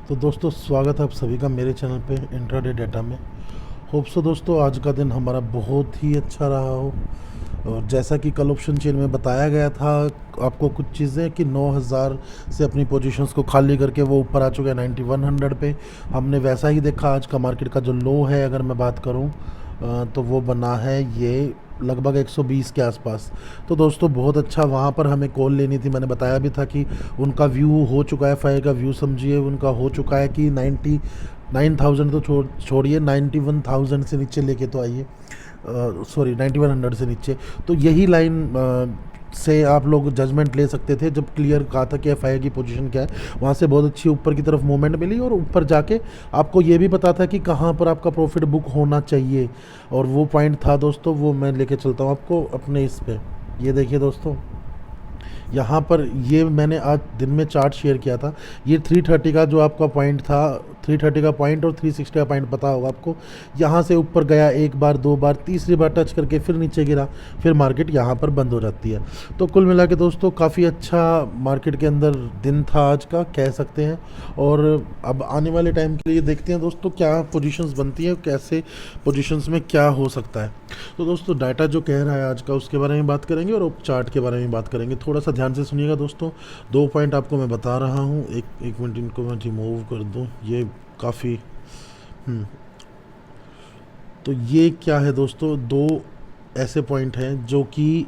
तो दोस्तों स्वागत है आप सभी का मेरे चैनल पे इंट्राडे डाटा में। होप सो दोस्तों आज का दिन हमारा बहुत ही अच्छा रहा हो। और जैसा कि कल ऑप्शन चेन में बताया गया था आपको कुछ चीज़ें कि 9000 से अपनी पोजीशंस को खाली करके वो ऊपर आ चुके हैं 9100 पे। हमने वैसा ही देखा। आज का मार्केट का जो लो है अगर मैं बात करूं तो वो बना है ये लगभग 120 के आसपास। तो दोस्तों बहुत अच्छा, वहाँ पर हमें कॉल लेनी थी। मैंने बताया भी था कि उनका व्यू हो चुका है, फायर का व्यू समझिए उनका हो चुका है कि 99,000 तो छोड़िए 91,000 से नीचे लेके तो आइए, सॉरी 9100 से नीचे। तो यही लाइन से आप लोग जजमेंट ले सकते थे जब क्लियर कहा था कि एफआईआई की पोजीशन क्या है। वहाँ से बहुत अच्छी ऊपर की तरफ मूवमेंट मिली और ऊपर जाके आपको ये भी पता था कि कहाँ पर आपका प्रॉफिट बुक होना चाहिए। और वो पॉइंट था दोस्तों, वो मैं लेके चलता हूँ आपको अपने इस पे। ये देखिए दोस्तों, यहाँ पर ये मैंने आज दिन में चार्ट शेयर किया था। ये 330 का जो आपका पॉइंट था, 330 का पॉइंट और 360 का पॉइंट पता होगा आपको। यहाँ से ऊपर गया एक बार, दो बार, तीसरी बार टच करके फिर नीचे गिरा, फिर मार्केट यहाँ पर बंद हो जाती है। तो कुल मिला के दोस्तों काफ़ी अच्छा मार्केट के अंदर दिन था आज का, कह सकते हैं। और अब आने वाले टाइम के लिए देखते हैं दोस्तों क्या पोजीशंस बनती है, कैसे पोजीशंस में क्या हो सकता है। तो दोस्तों डाटा जो कह रहा है आज का उसके बारे में बात करेंगे और चार्ट के बारे में बात करेंगे। थोड़ा सा ध्यान से सुनिएगा दोस्तों। दो पॉइंट आपको मैं बता रहा हूँ, एक मिनट इनको मैं रिमूव कर दूँ, ये काफ़ी तो ये क्या है दोस्तों, दो ऐसे पॉइंट हैं जो कि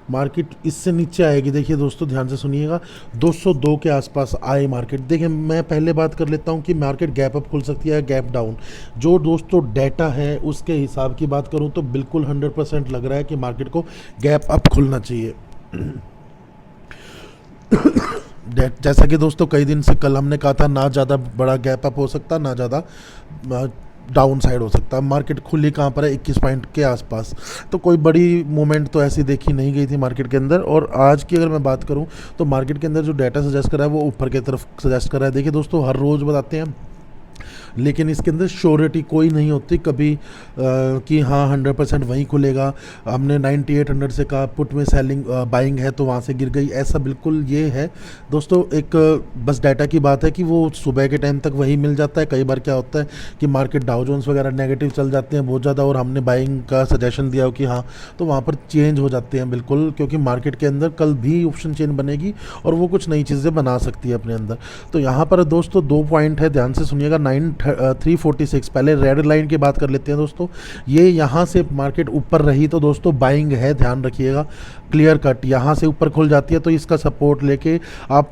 मार्केट इससे नीचे आएगी। देखिए दोस्तों ध्यान से सुनिएगा, 202 के आसपास आए मार्केट। देखिए मैं पहले बात कर लेता हूँ कि मार्केट गैप अप खुल सकती है, गैप डाउन। जो दोस्तों डाटा है उसके हिसाब की बात करूँ तो बिल्कुल 100% लग रहा है कि मार्केट को गैप अप खुलना चाहिए। जैसा कि दोस्तों कई दिन से कल हमने कहा था, ना ज़्यादा बड़ा गैप अप हो सकता, ना ज़्यादा डाउन साइड हो सकता है। मार्केट खुली कहाँ पर है, 21 पॉइंट के आसपास। तो कोई बड़ी मूवमेंट तो ऐसी देखी नहीं गई थी मार्केट के अंदर। और आज की अगर मैं बात करूँ तो मार्केट के अंदर जो डाटा सजेस्ट कर रहा है वो ऊपर की तरफ सजेस्ट कर रहा है। देखिए दोस्तों हर रोज़ बताते हैं, लेकिन इसके अंदर श्योरिटी कोई नहीं होती कभी कि हाँ 100% वहीं खुलेगा। हमने 9800 से कहा पुट में सेलिंग बाइंग है तो वहाँ से गिर गई, ऐसा बिल्कुल ये है दोस्तों एक बस डाटा की बात है कि वो सुबह के टाइम तक वही मिल जाता है। कई बार क्या होता है कि मार्केट डाउ जोन्स वगैरह नेगेटिव चल जाते हैं बहुत ज़्यादा और हमने बाइंग का सजेशन दिया हो कि हाँ, तो वहाँ पर चेंज हो जाते हैं बिल्कुल, क्योंकि मार्केट के अंदर कल भी ऑप्शन चेन बनेगी और वो कुछ नई चीज़ें बना सकती है अपने अंदर। तो यहाँ पर दोस्तों दो पॉइंट है, ध्यान से सुनिएगा। 346 पहले रेड लाइन की बात कर लेते हैं दोस्तों। ये यहाँ से मार्केट ऊपर रही तो दोस्तों बाइंग है, ध्यान रखिएगा क्लियर कट। यहाँ से ऊपर खुल जाती है तो इसका सपोर्ट लेके आप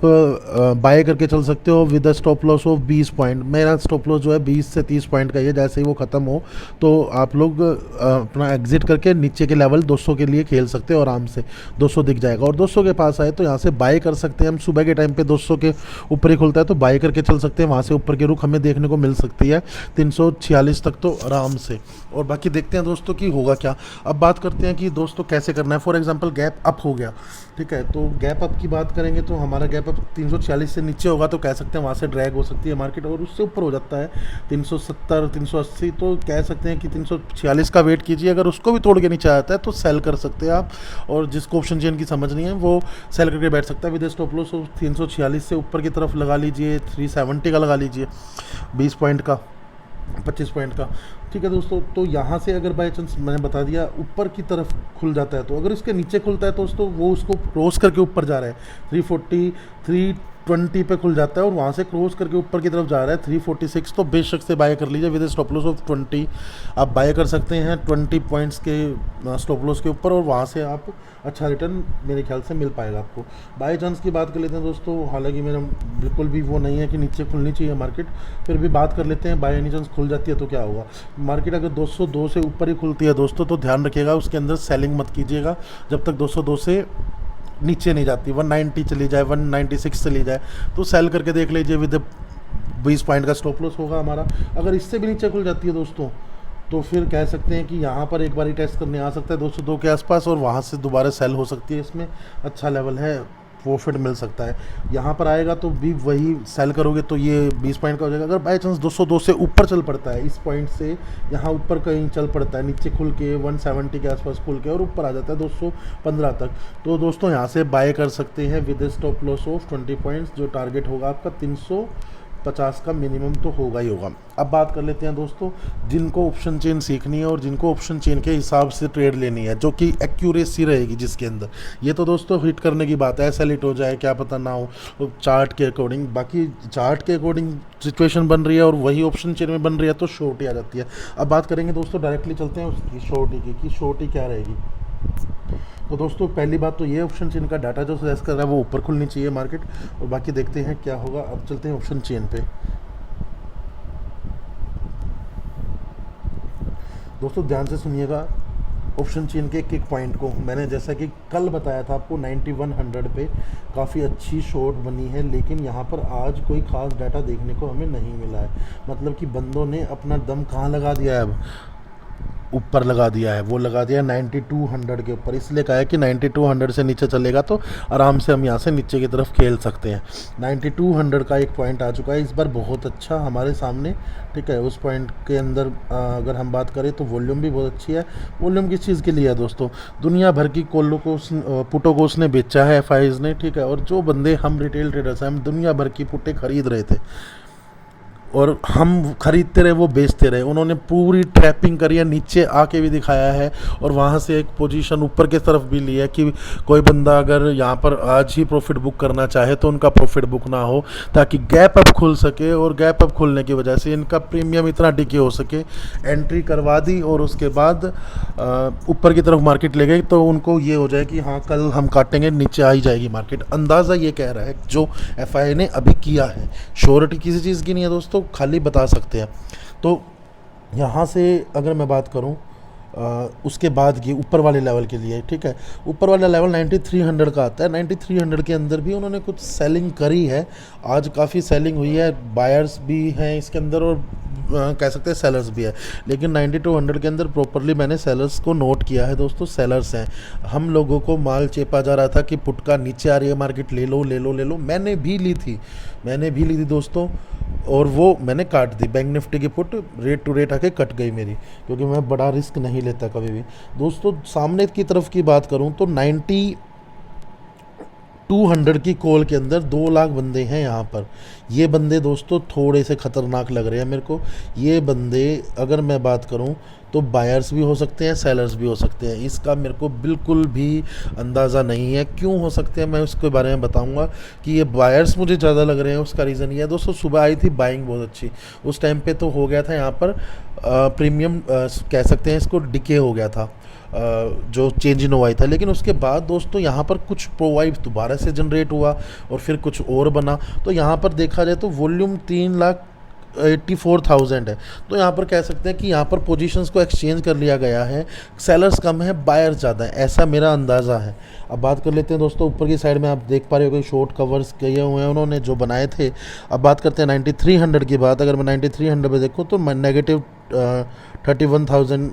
बाय करके चल सकते हो with stop loss of 20 point. मेरा स्टॉप लॉस जो है 20 से 30 पॉइंट का ही है। जैसे ही वो ख़त्म हो तो आप लोग अपना एग्जिट करके नीचे के लेवल 200 के लिए खेल सकते हो आराम से। 200 दिख जाएगा और 200 के पास आए तो यहाँ से बाय कर सकते हैं हम। सुबह के टाइम पे 200 के ऊपर ही खुलता है तो बाय करके चल सकते हैं। वहाँ से ऊपर की रुख हमें देखने को मिल सकती है 346 तक तो आराम से। और बाकी देखते हैं दोस्तों कि होगा क्या। अब बात करते हैं कि दोस्तों कैसे करना है। फॉर एग्जांपल गैप अप हो गया, ठीक है, तो गैप अप की बात करेंगे तो हमारा गैप अप 346 से नीचे होगा तो कह सकते हैं वहाँ से ड्रैग हो सकती है मार्केट, और उससे ऊपर हो जाता है 370 380 तो कह सकते हैं कि 346 का वेट कीजिए। अगर उसको भी तोड़ के नीचे आता है तो सेल कर सकते हैं आप, और जिसको ऑप्शन चेन की समझ नहीं है वो सेल करके बैठ सकता है। विद स्टॉप लॉस 346 से ऊपर की तरफ लगा लीजिए, 370 का लगा लीजिए, 20 पॉइंट का, 25 पॉइंट का, ठीक है दोस्तों। तो यहाँ से अगर बाई चांस मैंने बता दिया ऊपर की तरफ खुल जाता है तो अगर इसके नीचे खुलता है तो दोस्तों वो उसको क्रॉस करके ऊपर जा रहा है 340 320 पे खुल जाता है और वहाँ से क्रॉस करके ऊपर की तरफ जा रहा है 346, तो बेशक से बाय कर लीजिए विद स्टॉप लॉस ऑफ 20। आप बाय कर सकते हैं 20 पॉइंट्स के स्टॉप लॉस के ऊपर और वहाँ से आप अच्छा रिटर्न मेरे ख्याल से मिल पाएगा आपको। बाय चांस की बात कर लेते हैं दोस्तों, हालांकि मेरा बिल्कुल भी वो नहीं है कि नीचे खुलनी चाहिए मार्केट, फिर भी बात कर लेते हैं। बाय एनी चांस खुल जाती है तो क्या होगा। मार्केट अगर 202 से ऊपर ही खुलती है दोस्तों तो ध्यान रखिएगा उसके अंदर सेलिंग मत कीजिएगा जब तक 202 से नीचे नहीं जाती। 190 चली जाए, 196 चली जाए तो सेल करके देख लीजिए विद 20 पॉइंट का स्टॉप लॉस होगा हमारा। अगर इससे भी नीचे खुल जाती है दोस्तों तो फिर कह सकते हैं कि यहाँ पर एक बार टेस्ट करने आ सकता है 202 के आसपास और वहाँ से दोबारा सेल हो सकती है। इसमें अच्छा लेवल है, प्रॉफिट मिल सकता है। यहाँ पर आएगा तो भी वही सेल करोगे तो ये 20 पॉइंट का हो जाएगा। अगर बाई चांस 202 से ऊपर चल पड़ता है, इस पॉइंट से यहाँ ऊपर कहीं चल पड़ता है, नीचे खुल के 170 के आसपास खुल के और ऊपर आ जाता है 215 तक, तो दोस्तों यहाँ से बाय कर सकते हैं with stop loss of 20 points. जो टारगेट होगा आपका 50 का मिनिमम तो होगा ही होगा। अब बात कर लेते हैं दोस्तों जिनको ऑप्शन चेन सीखनी है और जिनको ऑप्शन चेन के हिसाब से ट्रेड लेनी है, जो कि एक्यूरेसी रहेगी जिसके अंदर। ये तो दोस्तों हिट करने की बात है, ऐसा हिट हो जाए क्या पता ना हो चार्ट के अकॉर्डिंग। बाकी चार्ट के अकॉर्डिंग सिचुएशन बन रही है और वही ऑप्शन चेन में बन रही है तो शॉर्ट ही आ जाती है। अब बात करेंगे दोस्तों, डायरेक्टली चलते हैं उसकी शॉर्ट की कि शॉर्ट ही क्या रहेगी। तो दोस्तों पहली बात तो ये ऑप्शन चेन का डाटा जो सजेस्ट कर रहा है वो ऊपर खुलनी चाहिए मार्केट, और बाकी देखते हैं क्या होगा। अब चलते हैं ऑप्शन चेन पे। दोस्तों ध्यान से सुनिएगा ऑप्शन चेन के एक एक पॉइंट को। मैंने जैसा कि कल बताया था आपको 9100 पे काफ़ी अच्छी शॉर्ट बनी है, लेकिन यहाँ पर आज कोई ख़ास डाटा देखने को हमें नहीं मिला है। मतलब कि बंदों ने अपना दम कहाँ लगा दिया है, अब ऊपर लगा दिया है। वो लगा दिया 9200 के ऊपर, इसलिए कहा है कि 9200 से नीचे चलेगा तो आराम से हम यहाँ से नीचे की तरफ खेल सकते हैं। 9200 का एक पॉइंट आ चुका है इस बार बहुत अच्छा हमारे सामने, ठीक है। उस पॉइंट के अंदर अगर हम बात करें तो वॉल्यूम भी बहुत अच्छी है। वॉल्यूम किस चीज़ के लिए है दोस्तों, दुनिया भर की कॉलों को पुटों को उसने बेचा है एफआईज ने, ठीक है। और जो बंदे हम रिटेल ट्रेडर्स हैं, हम दुनिया भर की पुटें खरीद रहे थे और हम खरीदते रहे वो बेचते रहे। उन्होंने पूरी ट्रैपिंग करी है, नीचे आके भी दिखाया है और वहाँ से एक पोजीशन ऊपर की तरफ भी लिया है कि कोई बंदा अगर यहाँ पर आज ही प्रॉफिट बुक करना चाहे तो उनका प्रॉफिट बुक ना हो, ताकि गैप अप खुल सके और गैप अप खुलने की वजह से इनका प्रीमियम इतना डिके हो सके। एंट्री करवा दी और उसके बाद ऊपर की तरफ मार्केट ले गई तो उनको ये हो जाए कि हाँ कल हम काटेंगे, नीचे आ ही जाएगी मार्केट। अंदाज़ा ये कह रहा है जो एफआई ने अभी किया है। श्योरिटी किसी चीज़ की नहीं है दोस्तों, खाली बता सकते हैं। तो यहाँ से अगर मैं बात करूँ उसके बाद की ऊपर वाले लेवल के लिए, ठीक है, ऊपर वाला लेवल 9300 का आता है। 9300 के अंदर भी उन्होंने कुछ सेलिंग करी है, आज काफ़ी सेलिंग हुई है। बायर्स भी हैं इसके अंदर और कह सकते हैं सेलर्स भी है, लेकिन 9200 के अंदर प्रॉपरली मैंने सेलर्स को नोट किया है दोस्तों। सेलर्स हैं, हम लोगों को माल चेपा जा रहा था कि पुट का नीचे आ रही है मार्केट, ले लो ले लो ले लो। मैंने भी ली थी दोस्तों, और वो मैंने काट दी। बैंक निफ्टी की पुट रेट टू रेट आके कट गई मेरी, क्योंकि मैं बड़ा रिस्क नहीं लेता कभी भी दोस्तों। सामने की तरफ की बात करूं तो 9200 की कॉल के अंदर 2 लाख बंदे हैं यहाँ पर। ये बंदे दोस्तों थोड़े से ख़तरनाक लग रहे हैं मेरे को। ये बंदे अगर मैं बात करूँ तो बायर्स भी हो सकते हैं, सेलर्स भी हो सकते हैं। इसका मेरे को बिल्कुल भी अंदाज़ा नहीं है क्यों हो सकते हैं, मैं उसके बारे में बताऊंगा। कि ये बायर्स मुझे ज़्यादा लग रहे हैं, उसका रीज़न ये है दोस्तों, सुबह आई थी बाइंग बहुत अच्छी, उस टाइम पे तो हो गया था यहाँ पर प्रीमियम कह सकते हैं इसको, डिके हो गया था जो चेंज इन हुआ था। लेकिन उसके बाद दोस्तों यहाँ पर कुछ प्रोवाइड दोबारा से जनरेट हुआ और फिर कुछ और बना। तो यहाँ पर देखा जाए तो वॉल्यूम 3,84,000 है। तो यहाँ पर कह सकते हैं कि यहाँ पर पोजीशंस को एक्सचेंज कर लिया गया है। सेलर्स कम है, बायर्स ज़्यादा है, ऐसा मेरा अंदाज़ा है। अब बात कर लेते हैं दोस्तों ऊपर की साइड में, आप देख पा रहे हो कि शॉर्ट कवर्स किए हुए हैं उन्होंने जो बनाए थे। अब बात करते हैं 9300 की बात। अगर मैं 9300 पे देखूँ तो मैं नेगेटिव 31,000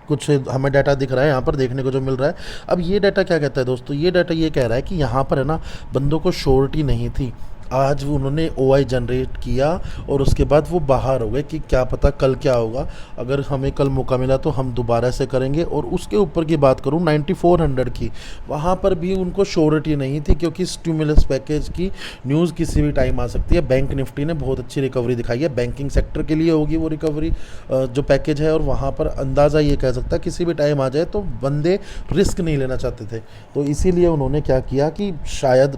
कुछ हमें डाटा दिख रहा है यहाँ पर देखने को जो मिल रहा है। अब ये डाटा क्या कहता है दोस्तों, ये डाटा ये कह रहा है कि यहाँ पर है ना बंदों को श्योरिटी नहीं थी। आज उन्होंने ओआई जनरेट किया और उसके बाद वो बाहर हो गए कि क्या पता कल क्या होगा। अगर हमें कल मौका मिला तो हम दोबारा से करेंगे। और उसके ऊपर की बात करूँ 9400 की, वहाँ पर भी उनको श्योरिटी नहीं थी, क्योंकि स्टिमुलस पैकेज की न्यूज़ किसी भी टाइम आ सकती है। बैंक निफ्टी ने बहुत अच्छी रिकवरी दिखाई है, बैंकिंग सेक्टर के लिए होगी वो रिकवरी जो पैकेज है। और वहाँ पर अंदाज़ा ये कह सकता है किसी भी टाइम आ जाए, तो बंदे रिस्क नहीं लेना चाहते थे। तो इसीलिए उन्होंने क्या किया कि शायद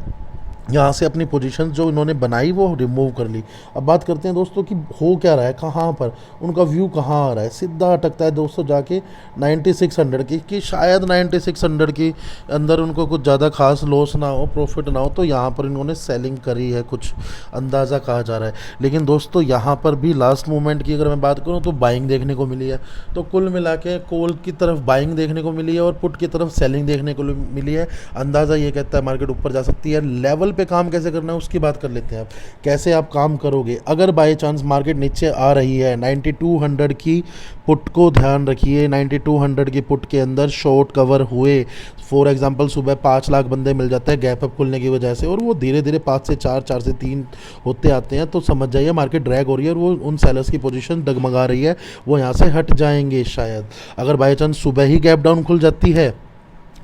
यहाँ से अपनी पोजीशन जो इन्होंने बनाई वो रिमूव कर ली। अब बात करते हैं दोस्तों कि हो क्या रहा है, कहाँ पर उनका व्यू कहाँ आ रहा है। सीधा अटकता है दोस्तों जाके 9600 की, कि शायद 9600 की अंदर उनको कुछ ज़्यादा खास लॉस ना हो, प्रॉफिट ना हो, तो यहाँ पर इन्होंने सेलिंग करी है, कुछ अंदाज़ा कहा जा रहा है। लेकिन दोस्तों यहाँ पर भी लास्ट मोमेंट की अगर मैं बात करूँ तो बाइंग देखने को मिली है। तो कुल मिला के कॉल की तरफ बाइंग देखने को मिली है और पुट की तरफ सेलिंग देखने को मिली है। अंदाज़ा ये कहता है मार्केट ऊपर जा सकती है। लेवल पे काम कैसे करना है उसकी बात कर लेते हैं। आप कैसे आप काम करोगे अगर बाय चांस मार्केट नीचे आ रही है। 9200 की पुट को ध्यान रखिए, 9200 की पुट के अंदर शॉर्ट कवर हुए, फॉर एग्जांपल सुबह 5 लाख बंदे मिल जाते हैं गैप अप खुलने की वजह से, और वो धीरे धीरे 5 से 4, 4 से 3 होते आते हैं, तो समझ जाइए मार्केट ड्रैग हो रही है और वो उन सेलर्स की पोजीशन डगमगा रही है, वो यहाँ से हट जाएंगे शायद। अगर बाय चांस सुबह ही गैप डाउन खुल जाती है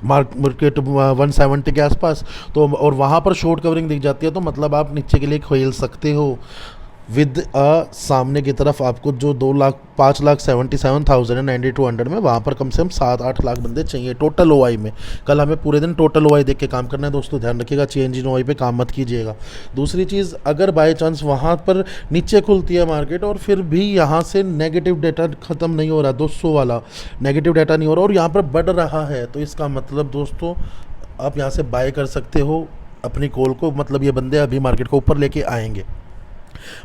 मार्केट 170 के आसपास, तो और वहाँ पर शॉर्ट कवरिंग दिख जाती है, तो मतलब आप नीचे के लिए खेल सकते हो विद सामने की तरफ आपको जो 2,05,77,000 है 9200 में, वहाँ पर कम से कम 7-8 लाख बंदे चाहिए टोटल ओआई में। कल हमें पूरे दिन टोटल ओआई देख के काम करना है दोस्तों, ध्यान रखिएगा, चेंज इन ओआई पे काम मत कीजिएगा। दूसरी चीज़, अगर बाय चांस वहाँ पर नीचे खुलती है मार्केट और फिर भी यहाँ से नेगेटिव डाटा ख़त्म नहीं हो रहा, 200 वाला नेगेटिव डाटा नहीं हो रहा और यहाँ पर बढ़ रहा है, तो इसका मतलब दोस्तों आप यहाँ से बाय कर सकते हो अपनी कॉल को, मतलब ये बंदे अभी मार्केट को ऊपर लेके आएंगे।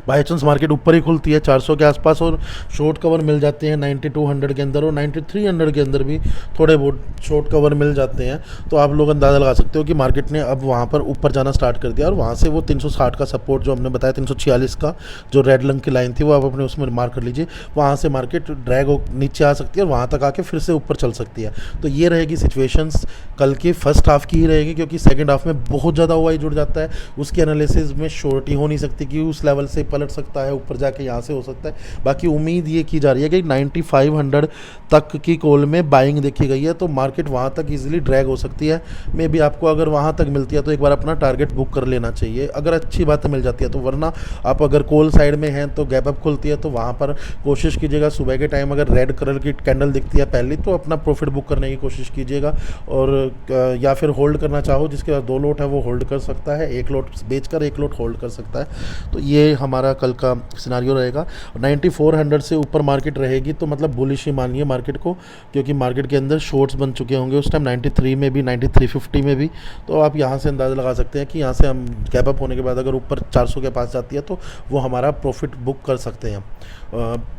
बाई चांस मार्केट ऊपर ही खुलती है 400 के आसपास और शॉर्ट कवर मिल जाते हैं 9200 के अंदर और 9300 के अंदर भी थोड़े बहुत शॉर्ट कवर मिल जाते हैं, तो आप लोग अंदाज़ा लगा सकते हो कि मार्केट ने अब वहाँ पर ऊपर जाना स्टार्ट कर दिया और वहाँ से वो 360 का सपोर्ट जो हमने बताया, 346 का जो रेड रंग की लाइन थी वो आप अपने उसमें मार्क कर लीजिए, वहाँ से मार्केट ड्रैग नीचे आ सकती है और वहाँ तक आके फिर से ऊपर चल सकती है। तो ये रहेगी सिचुएशंस कल की फर्स्ट हाफ की ही रहेगी, क्योंकि सेकंड हाफ में बहुत ज़्यादा ओआई जुड़ जाता है, उसकी एनालिसिस में श्योरिटी हो नहीं सकती कि उस लेवल से पलट सकता है, ऊपर जाके यहाँ से हो सकता है। बाकी उम्मीद ये की जा रही है कि 9500 तक की कॉल में बाइंग देखी गई है, तो मार्केट वहाँ तक इजीली ड्रैग हो सकती है। मे बी आपको अगर वहाँ तक मिलती है तो एक बार अपना टारगेट बुक कर लेना चाहिए, अगर अच्छी बात मिल जाती है तो, वरना आप अगर कॉल साइड में हैं तो गैप अप खुलती है तो वहाँ पर कोशिश कीजिएगा सुबह के टाइम अगर रेड कलर की कैंडल दिखती है पहली तो अपना प्रॉफिट बुक करने की कोशिश कीजिएगा, और या फिर होल्ड करना चाहो जिसके पास 2 लोट है वो होल्ड कर सकता है, 1 लोट बेचकर 1 लोट होल्ड कर सकता है। तो ये हमारा कल का सिनारियो रहेगा। 9400 से ऊपर मार्केट रहेगी तो मतलब बुलिश ही मानिए मार्केट को, क्योंकि मार्केट के अंदर शॉर्ट्स बन चुके होंगे उस टाइम 93 में भी, 9350 में भी, तो आप यहाँ से अंदाज़ा लगा सकते हैं कि यहाँ से हम गैप अप होने के बाद अगर ऊपर 400 के पास जाती है तो वो हमारा प्रॉफिट बुक कर सकते हैं,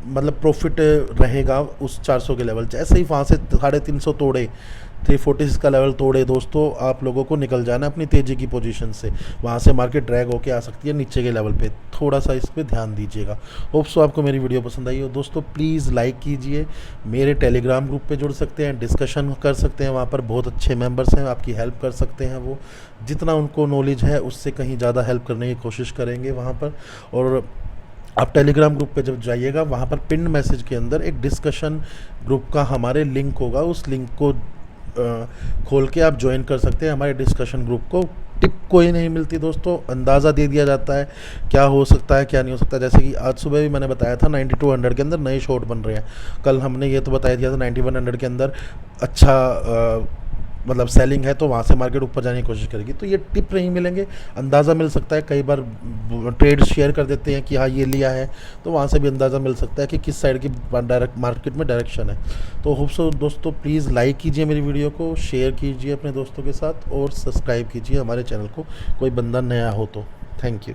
मतलब प्रॉफिट रहेगा उस 400 के लेवल। जैसे ही वहाँ से 350 तोड़े, 346 का लेवल तोड़े दोस्तों, आप लोगों को निकल जाना अपनी तेज़ी की पोजीशन से, वहाँ से मार्केट ड्रैग होके आ सकती है नीचे के लेवल पे, थोड़ा सा इस पर ध्यान दीजिएगा। होप सो आपको मेरी वीडियो पसंद आई हो दोस्तों, प्लीज़ लाइक कीजिए, मेरे टेलीग्राम ग्रुप पे जुड़ सकते हैं, डिस्कशन कर सकते हैं, वहाँ पर बहुत अच्छे मेंबर्स हैं, आपकी हेल्प कर सकते हैं, वो जितना उनको नॉलेज है उससे कहीं ज़्यादा हेल्प करने की कोशिश करेंगे वहाँ पर। और आप टेलीग्राम ग्रुप पे जब जाइएगा वहाँ पर पिन मैसेज के अंदर एक डिस्कशन ग्रुप का हमारे लिंक होगा, उस लिंक को खोल के आप ज्वाइन कर सकते हैं हमारे डिस्कशन ग्रुप को। टिप कोई नहीं मिलती दोस्तों, अंदाज़ा दे दिया जाता है क्या हो सकता है क्या नहीं हो सकता। जैसे कि आज सुबह भी मैंने बताया था 9200 के अंदर नए शॉर्ट बन रहे हैं, कल हमने ये तो बताया दिया था 9100 के अंदर अच्छा मतलब सेलिंग है तो वहाँ से मार्केट ऊपर जाने की कोशिश करेगी। तो ये टिप नहीं मिलेंगे, अंदाज़ा मिल सकता है, कई बार ट्रेड शेयर कर देते हैं कि हाँ ये लिया है, तो वहाँ से भी अंदाज़ा मिल सकता है कि किस साइड की डायरेक्ट मार्केट में डायरेक्शन है। तो होप सो दोस्तों प्लीज़ लाइक कीजिए मेरी वीडियो को, शेयर कीजिए अपने दोस्तों के साथ और सब्सक्राइब कीजिए हमारे चैनल को, कोई बंदा नया हो तो। Thank you.